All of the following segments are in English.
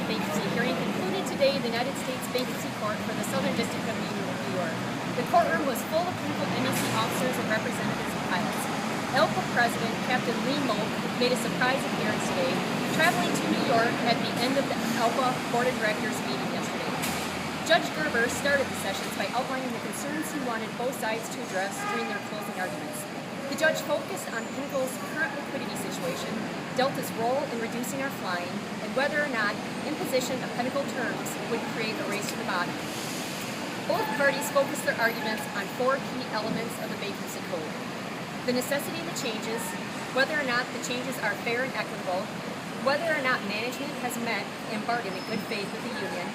Bankruptcy hearing concluded today in the United States Bankruptcy Court for the Southern District of New York. The courtroom was full of Pinnacle MEC officers and representatives of pilots. ELPA President Captain Lee Moak made a surprise appearance today, traveling to New York at the end of the ELPA Board of Directors meeting yesterday. Judge Gerber started the sessions by outlining the concerns he wanted both sides to address during their closing arguments. The judge focused on Pinnacle's current liquidity situation, dealt its role in reducing our flying, and whether or not imposition of Pinnacle terms would create a race to the bottom. Both parties focused their arguments on four key elements of the Bankruptcy Code: the necessity of the changes, whether or not the changes are fair and equitable, whether or not management has met and bargained in good faith with the union,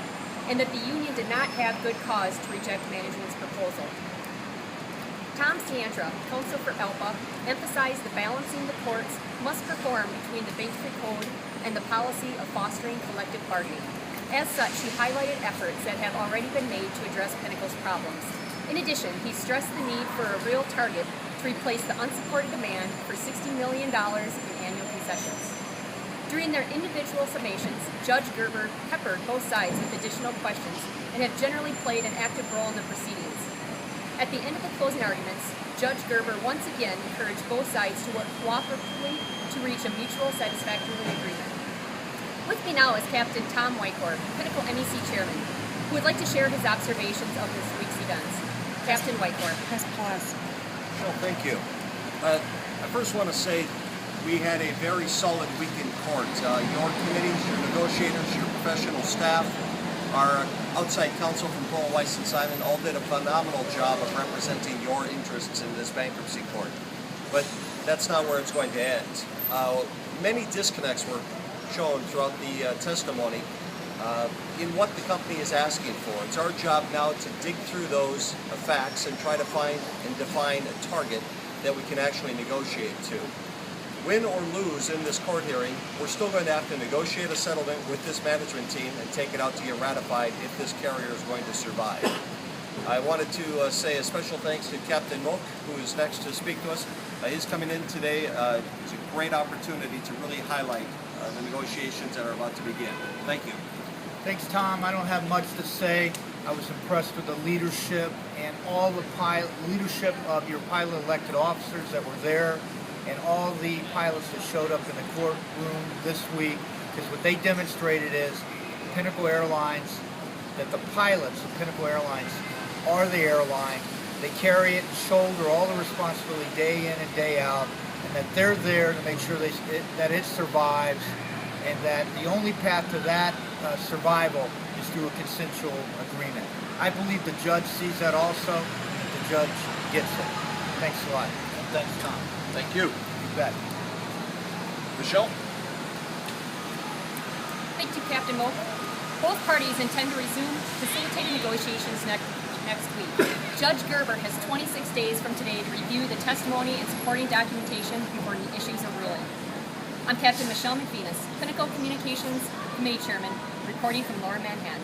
and that the union did not have good cause to reject management's proposal. Tom Ciantra, counsel for ELPA, emphasized the balancing the courts must perform between the Bankruptcy Code and the policy of fostering collective bargaining. As such, he highlighted efforts that have already been made to address Pinnacle's problems. In addition, he stressed the need for a real target to replace the unsupported demand for $60 million in annual concessions. During their individual summations, Judge Gerber peppered both sides with additional questions and have generally played an active role in the proceedings. At the end of the closing arguments, Judge Gerber once again encouraged both sides to work cooperatively to reach a mutual satisfactory agreement. With me now is Captain Tom Whitecourt, Pinnacle MEC Chairman, who would like to share his observations of this week's events. Captain Whitecourt. Yes, pause. Well, thank you. I first want to say we had a very solid week in court. Your committees, your negotiators, your professional staff, our outside counsel from Crowell, Weiss & Simon all did a phenomenal job of representing your interests in this bankruptcy court. But that's not where it's going to end. Many disconnects were shown throughout the testimony in what the company is asking for. It's our job now to dig through those facts and try to find and define a target that we can actually negotiate to. Win or lose in this court hearing, we're still going to have to negotiate a settlement with this management team and take it out to get ratified if this carrier is going to survive. I wanted to say a special thanks to Captain Moak, who is next to speak to us. He's coming in today. It's a great opportunity to really highlight the negotiations that are about to begin. Thank you. Thanks, Tom. I don't have much to say. I was impressed with the leadership and all the leadership of your pilot elected officers that were there, and all the pilots that showed up in the courtroom this week, because what they demonstrated is Pinnacle Airlines, that the pilots of Pinnacle Airlines are the airline. They carry it and shoulder all the responsibility day in and day out, and that they're there to make sure that it survives, and that the only path to that survival is through a consensual agreement. I believe the judge sees that also, and the judge gets it. Thanks a lot. And thanks, Tom. Thank you. You bet. Michelle? Thank you, Captain Moak. Both parties intend to resume facilitating negotiations next week. Judge Gerber has 26 days from today to review the testimony and supporting documentation before he issues a ruling. I'm Captain Michelle McVenis, Pinnacle Communications Committee Chairman, reporting from Lower Manhattan.